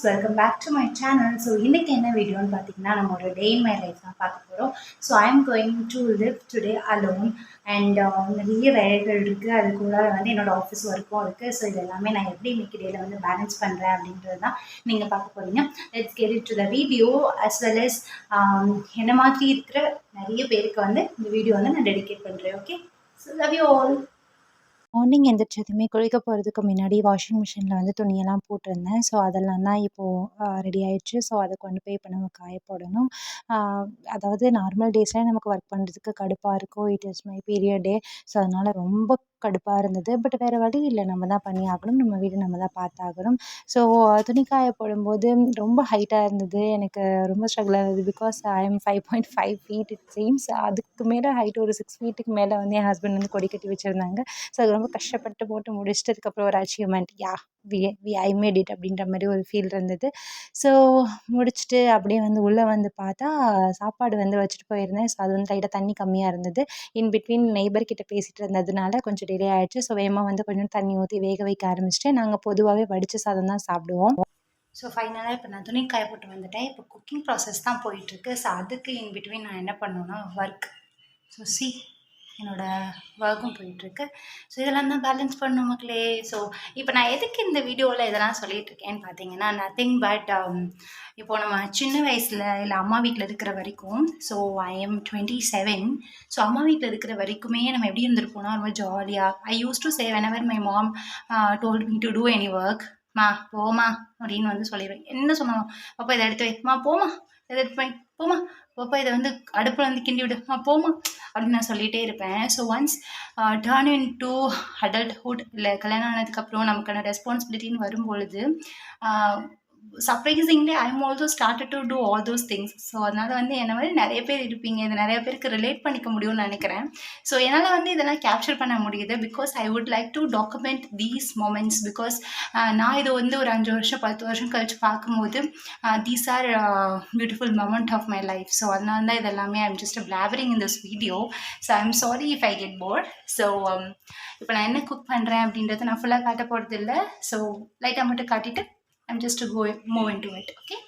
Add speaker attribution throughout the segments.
Speaker 1: Welcome back to my channel. So இன்றைக்கி என்ன வீடியோன்னு பார்த்தீங்கன்னா நம்மளோட டே இன் மை லைஃப் தான் பார்க்க போகிறோம். So I am going to live today alone and நிறைய வேலைகள் இருக்குது. அதுக்குள்ளார வந்து என்னோடய ஆஃபீஸ் ஒர்க்கும் இருக்குது. ஸோ இது எல்லாமே நான் எப்படி இன்றைக்கி டேயில் வந்து பேலன்ஸ் பண்ணுறேன் அப்படின்றது தான் நீங்கள் பார்க்க போகிறீங்க. Let's get it to the video as well as என்ன மாதிரி இருக்கிற நிறைய பேருக்கு வந்து இந்த வீடியோ வந்து நான் டெடிகேட் பண்ணுறேன். Okay, so love you all.
Speaker 2: Morning எந்திரிச்சதுமே குளிக்க போகிறதுக்கு முன்னாடி வாஷிங் மிஷினில் வந்து துணியெல்லாம் போட்டிருந்தேன். ஸோ அதெல்லாம் தான் இப்போது ரெடி ஆயிடுச்சு. ஸோ அதை கொண்டு போய் இப்போ நம்ம காய போடணும். அதாவது நார்மல் டேஸில் நமக்கு ஒர்க் பண்ணுறதுக்கு கடுப்பாக இருக்கும். It is my period day. So அதனால் ரொம்ப கடுப்பாக இருந்தது. பட் வேறு வழி இல்லை, நம்ம தான் பண்ணி ஆகணும். நம்ம வீடு நம்ம தான் பார்த்தாகணும். ஸோ துணி காய போடும்போது ரொம்ப ஹைட்டாக இருந்தது. எனக்கு ரொம்ப ஸ்ட்ரகிள் ஆகுது. Because I am 5.5 feet it seems. அதுக்கு மேலே ஹைட் ஒரு 6 feet மேலே வந்து என் ஹஸ்பண்ட் வந்து கொடி கட்டி வச்சுருந்தாங்க. ஸோ அது ரொம்ப கஷ்டப்பட்டு போட்டு முடிச்சுட்டு அதுக்கப்புறம் ஒரு அச்சீவ்மெண்ட், ஐ மேட் இட் அப்படின்ற மாதிரி ஒரு ஃபீல் இருந்தது. ஸோ முடிச்சுட்டு அப்படியே வந்து உள்ளே வந்து பார்த்தா சாப்பாடு வந்து வச்சுட்டு போயிருந்தேன். ஸோ அது வந்து லைட்டாக தண்ணி கம்மியாக இருந்தது. இன் பிட்வீன் நெய்பர் கிட்ட பேசிகிட்டு இருந்ததுனால கொஞ்சம் டிலே ஆகிடுச்சு. ஸோ வேகமாக வந்து கொஞ்சம் தண்ணி ஊற்றி வேக வைக்க ஆரம்பிச்சிட்டேன். நாங்கள் பொதுவாகவே வடித்த சாதம் தான் சாப்பிடுவோம்.
Speaker 1: ஸோ ஃபைனலாக இப்போ நான் துணி காய போட்டு வந்துட்டேன். இப்போ குக்கிங் ப்ராசஸ் தான் போயிட்டுருக்கு. ஸோ அதுக்கு இன் பிட்வீன் நான் என்ன பண்ணணுன்னா ஒர்க். ஸோ என்னோடய ஒர்க்கும் போயிட்டுருக்கு. ஸோ இதெல்லாம் தான் பேலன்ஸ் பண்ணணும் மக்களே. ஸோ இப்போ நான் எதுக்கு இந்த வீடியோவில் இதெல்லாம் சொல்லிகிட்ருக்கேன்னு பார்த்தீங்கன்னா நத்திங் பட் இப்போது நம்ம சின்ன வயசில் இல்லை அம்மா வீட்டில் இருக்கிற வரைக்கும், ஸோ ஐ எம் 27. ஸோ அம்மா வீட்டில் இருக்கிற வரைக்குமே நம்ம எப்படி இருந்திருப்போம்னா ரொம்ப ஜாலியாக. I used to say whenever my mom told me to do any work, மா போமா அப்படின்னு வந்து சொல்லிடுவேன். என்ன சொன்னாலும் அப்போ இதை எடுத்து வைமா, போமா இதை எடுத்து வை, போமா பாப்பா இதை வந்து அடுப்பில் வந்து கிண்டி விடுமா, போமா அப்படின்னு நான் சொல்லிகிட்டே இருப்பேன். So once turn in to adulthood இல்லை கல்யாணம் ஆனதுக்கப்புறம் நமக்கான ரெஸ்பான்சிபிலிட்டின்னு வரும்பொழுது surprisingly I am also started to do all those things. So அதனால் வந்து என்ன மாதிரி நிறைய பேர் இருப்பீங்க, இது நிறைய பேருக்கு ரிலேட் பண்ணிக்க முடியும்னு நினைக்கிறேன். ஸோ என்னால் வந்து இதெல்லாம் கேப்சர் பண்ண முடியுது because I would like to document these moments. Because நான் இது வந்து ஒரு 5 வருஷம் 10 வருஷம் கழிச்சு பார்க்கும்போது these are beautiful moment of my life. So அதனால தான் இதெல்லாமே I am just blabbering in this video. So I am sorry if I get bored. So இப்போ நான் என்ன குக் பண்ணுறேன் அப்படின்றத நான் ஃபுல்லாக காட்ட போகிறது இல்லை. ஸோ லைட்டாக மட்டும் காட்டிட்டு I'm just to move into it. Okay.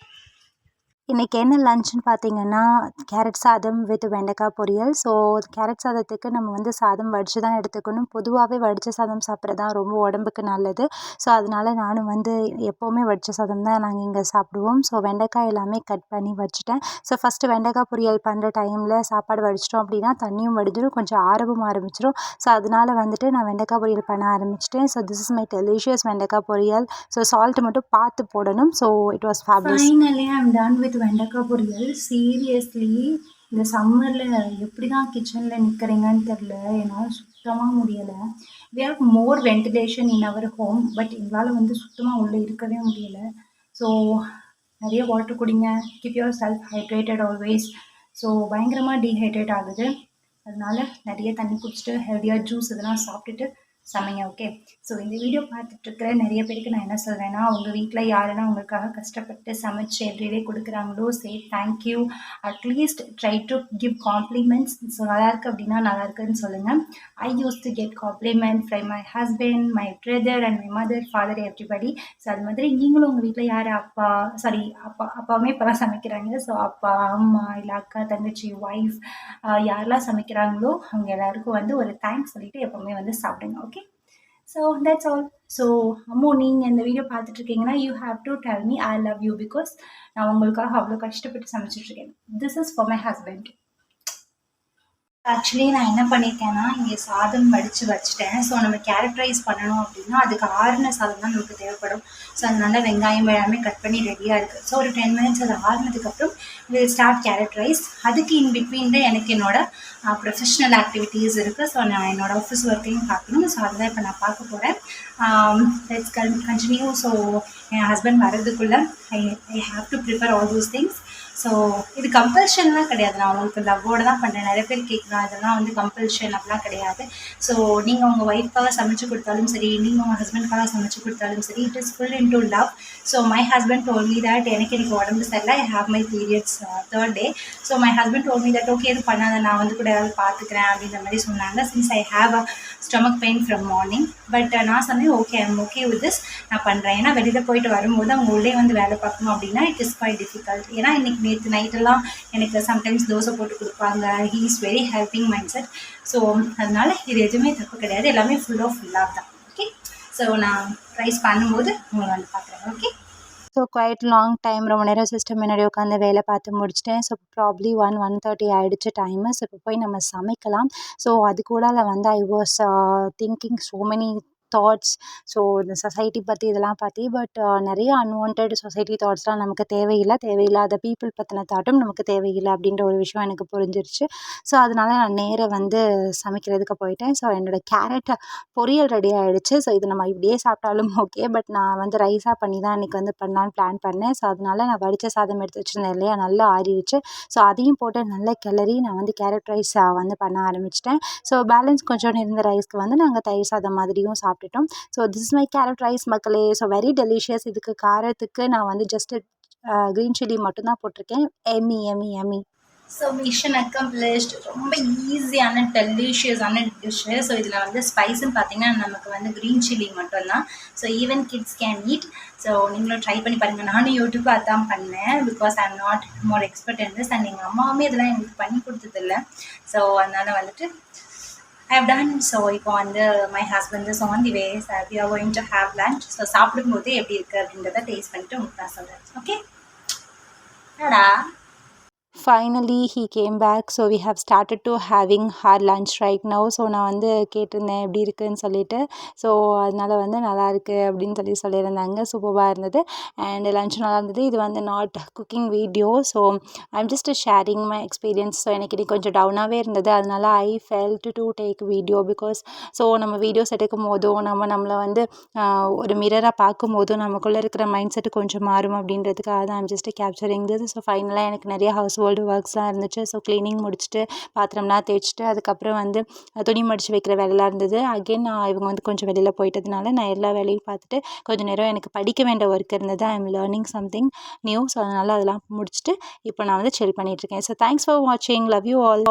Speaker 2: இன்றைக்கி என்ன லன்ச்னு பார்த்தீங்கன்னா கேரட் சாதம் வித் வெண்டைக்காய் பொரியல். ஸோ கேரட் சாதத்துக்கு நம்ம வந்து சாதம் வடித்து தான் எடுத்துக்கணும். பொதுவாகவே வடித்த சாதம் சாப்பிட்றது தான் ரொம்ப உடம்புக்கு நல்லது. ஸோ அதனால் நானும் வந்து எப்போவுமே வடித்த சாதம் தான் நாங்கள் இங்கே சாப்பிடுவோம். ஸோ வெண்டைக்காய் எல்லாமே கட் பண்ணி வச்சுட்டேன். ஸோ ஃபஸ்ட்டு வெண்டைக்காய் பொரியல் பண்ணுற டைமில் சாப்பாடு வடிச்சிட்டோம் அப்படின்னா தண்ணியும் வடிஞ்சிடும், கொஞ்சம் ஆரவும் ஆரம்பிச்சிடும். ஸோ அதனால் வந்துட்டு நான் வெண்டைக்காய் பொரியல் பண்ண ஆரம்பிச்சிட்டேன். So this is my delicious வெண்டைக்காய் பொரியல். ஸோ சால்ட் மட்டும் பார்த்து போடணும். So it was fabulous.
Speaker 1: Finally I am done with வெண்டைக்காய் பொரியல். சீரியஸ்லி இந்த சம்மரில் எப்படி தான் கிச்சனில் நிற்கிறீங்கன்னு தெரில, என்னால் சுத்தமாக முடியலை. We have more ventilation in our home, but எங்களால் வந்து சுத்தமாக உள்ளே இருக்கவே முடியலை. ஸோ நிறைய வாட்டர் குடிங்க, keep your self hydrated always. So பயங்கரமாக டீஹைட்ரேட் ஆகுது. அதனால நிறைய தண்ணி குடிச்சிட்டு ஹெல்த்தியாக ஜூஸ் இதெல்லாம் சாப்பிட்டுட்டு சமைங்க. ஓகே. ஸோ இந்த வீடியோ பார்த்துட்ருக்கிற நிறைய பேருக்கு நான் என்ன சொல்கிறேன்னா, உங்கள் வீட்டில் யாரெல்லாம் உங்களுக்காக கஷ்டப்பட்டு சமைச்சு எவ்ரிடே கொடுக்குறாங்களோ say thank you. At least try to give compliments. So நல்லாயிருக்கு அப்படின்னா நல்லாயிருக்குன்னு சொல்லுங்கள். I used to get compliment from my husband, my brother and my mother, father, everybody. So அது மாதிரி நீங்களும் உங்கள் வீட்டில் யார் அப்பாவுமே இப்போலாம் சமைக்கிறாங்க. ஸோ அப்பா, அம்மா, இல்லை அக்கா, தங்கச்சி, ஒய்ஃப் யாரெல்லாம் சமைக்கிறாங்களோ அவங்க எல்லாருக்கும் வந்து ஒரு தேங்க்ஸ் சொல்லிவிட்டு எப்போவுமே வந்து சாப்பிடுங்க. Okay. So that's all. So அம்மோ நீங்கள் இந்த வீடியோ பார்த்துட்ருக்கீங்கன்னா you have to tell me I love you because நான் உங்களுக்காக அவ்வளோ கஷ்டப்பட்டு சமைச்சிட்ருக்கேன். This is for my husband. Actually நான் என்ன பண்ணியிருக்கேன்னா இங்கே சாதம் வடித்து வச்சுட்டேன். ஸோ நம்ம கேரட் ரைஸ் பண்ணணும் அப்படின்னா அதுக்கு ஆறின சாதம் தான் நமக்கு தேவைப்படும். ஸோ அதனால வெங்காயம் எல்லாமே கட் பண்ணி ரெடியாக இருக்குது. ஸோ ஒரு 10 minutes அது ஆறினதுக்கப்புறம் வில் ஸ்டார்ட் கேரட் ரைஸ். அதுக்கு இன் பிட்வீன் தான் எனக்கு என்னோடய ப்ரொஃபஷ்னல் ஆக்டிவிட்டீஸ் இருக்குது. ஸோ நான் என்னோடய ஆஃபீஸ் ஒர்க்கையும் பார்க்கணும். ஸோ அதுதான் இப்போ நான் பார்க்க போகிறேன். Let's continue. ஸோ என் ஹஸ்பண்ட் வர்றதுக்குள்ளே I have to prepare all those things. So இது கம்பல்ஷன்லாம் கிடையாது. நான் உங்களுக்கு லவ்வோட தான் பண்ணுறேன். நிறைய பேர் கேட்கலாம், இதெல்லாம் வந்து கம்பல்ஷன் அப்படிலாம் கிடையாது. ஸோ நீங்கள் உங்கள் ஒய்ஃப்காக சமைச்சு கொடுத்தாலும் சரி, நீங்கள் உங்கள் ஹஸ்பண்ட்காக சமைச்சு கொடுத்தாலும் சரி, it is full in to love. So my husband told me that எனக்கு உடம்பு சரியில்லை, I have my periods 3rd day. So my husband told me that okay எதுவும் பண்ணாத, நான் வந்து கூட ஏதாவது பார்த்துக்கிறேன் அப்படின்ற மாதிரி சொன்னாங்க. Since I have a stomach pain from morning. But நான் சொன்னேன் okay I'm okay with this, நான் பண்ணுறேன். ஏன்னா வெளியில் போயிட்டு வரும்போது அவங்க உள்ளே வந்து வேலை பார்க்கணும் அப்படின்னா இட் இஸ் குவைட் டிஃபிகல்ட். ஏன்னா இன்றைக்கி நேற்று நைட்டெல்லாம் எனக்கு சம்டைம்ஸ் தோசை போட்டு கொடுப்பாங்க. He is very helping mindset. So அதனால் இது எதுவுமே தப்பு கிடையாது, எல்லாமே ஃபுல் ஆஃப் லவ் தான். ஓகே, ஸோ நான் ரைஸ் பண்ணும்போது உங்களை வந்து பார்க்குறேன். Okay,
Speaker 2: so quite long time ரொம்ப நேரம் சிஸ்டம் முன்னாடி உட்காந்து வேலை பார்த்து முடிச்சிட்டேன். ஸோ ப்ராப்ளி 1:30 ஆகிடுச்சு டைமு. ஸோ இப்போ போய் நம்ம சமைக்கலாம். ஸோ அது கூட வந்து I was thinking so many thoughts. So இந்த சொசைட்டி பற்றி இதெல்லாம் பற்றி பட் நிறைய அன்வான்ட் சொசைட்டி தாட்ஸ்லாம் நமக்கு தேவையில்லை. தேவையில்லாத பீப்புள் பற்றின தாட்டும் நமக்கு தேவையில்லை அப்படின்ற ஒரு விஷயம் எனக்கு புரிஞ்சிருச்சு. ஸோ அதனால நான் நேராக வந்து சமைக்கிறதுக்கு போயிட்டேன். ஸோ என்னோடய கேரட் பொரியல் ரெடி ஆகிடுச்சு. ஸோ இது நம்ம இப்படியே சாப்பிட்டாலும் ஓகே, பட் நான் வந்து ரைஸாக பண்ணி தான் இன்றைக்கி வந்து பண்ணலான்னு பிளான் பண்ணேன். ஸோ அதனால நான் வடித்த சாதம் எடுத்து வச்சுருந்தேன் இல்லையா, நல்லா ஆறிடுச்சு. ஸோ அதையும் போட்டு நல்லா கிளறி நான் வந்து கேரட் ரைஸ் வந்து பண்ண ஆரம்பிச்சிட்டேன். ஸோ பேலன்ஸ் கொஞ்சம் இருந்த ரைஸ்க்கு வந்து நாங்கள் தயிர் சாதம் மாதிரியும் சாப்பிட்டுட்டோம். So this is my carrot rice மக்களே. So very delicious. இதுக்கு காரத்துக்கு நான் வந்து ஜஸ்ட்டு க்ரீன் சில்லி மட்டும்தான் போட்டிருக்கேன். எம்மி எம்மி எம்மி.
Speaker 1: So mission accomplished. ரொம்ப ஈஸியான டெலிஷியஸான டிஷ்ஷு. ஸோ இதில் வந்து ஸ்பைஸ்ன்னு பார்த்தீங்கன்னா நமக்கு வந்து க்ரீன் சில்லி மட்டும்தான். So even kids can eat. So நீங்களும் ட்ரை பண்ணி பாருங்கள். நானும் யூடியூப் அதான் பண்ணேன் because I am not more expert in this. And எங்கள் அம்மாவுமே இதெல்லாம் எனக்கு பண்ணி கொடுத்ததில்ல. ஸோ அதனால் வந்துட்டு I have done. ஸோ இப்போ வந்து my husband is on the way. we are going to have lunch. So சாப்பிடும்போது எப்படி இருக்குது அப்படின்றத டேஸ்ட் பண்ணிட்டு உங்களுக்கு நான் சொல்கிறேன். Okay, ta-da.
Speaker 2: Finally he came back. So we have started to having her lunch right now. So நான் வந்து கேட்டிருந்தேன் எப்படி இருக்குதுன்னு சொல்லிட்டு. ஸோ அதனால் வந்து நல்லாயிருக்கு அப்படின்னு சொல்லியிருந்தாங்க. சூப்பராக இருந்தது அண்ட் லன்ச் நல்லா இருந்தது. இது வந்து not cooking video. So I'm just sharing my experience. So எனக்கு இன்னைக்கு கொஞ்சம் டவுனாகவே இருந்தது. அதனால I felt to take video because so நம்ம வீடியோஸ் எடுக்கும் போதும் நம்மளை வந்து ஒரு மிரராக பார்க்கும் போதும் நமக்குள்ளே இருக்கிற மைண்ட் செட்டு கொஞ்சம் மாறும் அப்படின்றதுக்காக தான் I'm just capturing this. So ஃபைனலாக எனக்கு நிறைய ஹவுஸ் ஹோல்டு ஒர்க்ஸ்லாம் இருந்துச்சு. ஸோ க்ளீனிங் முடிச்சுட்டு பாத்திரம்லாம் தேய்ச்சிட்டு அதுக்கப்புறம் வந்து துணி மடித்து வைக்கிற வேலைலாம் இருந்தது. அகெயின் இவங்க வந்து கொஞ்சம் வெளியில் போயிட்டதுனால நான் எல்லா வேலையும் பார்த்துட்டு கொஞ்சம் நேரம் எனக்கு படிக்க வேண்டிய ஒர்க் இருந்தது. I am learning something new. So அதனால் அதெல்லாம் முடிச்சுட்டு இப்போ நான் வந்து சில் பண்ணிகிட்ருக்கேன். ஸோ தேங்க்ஸ் ஃபார் வாட்சிங். Love you all.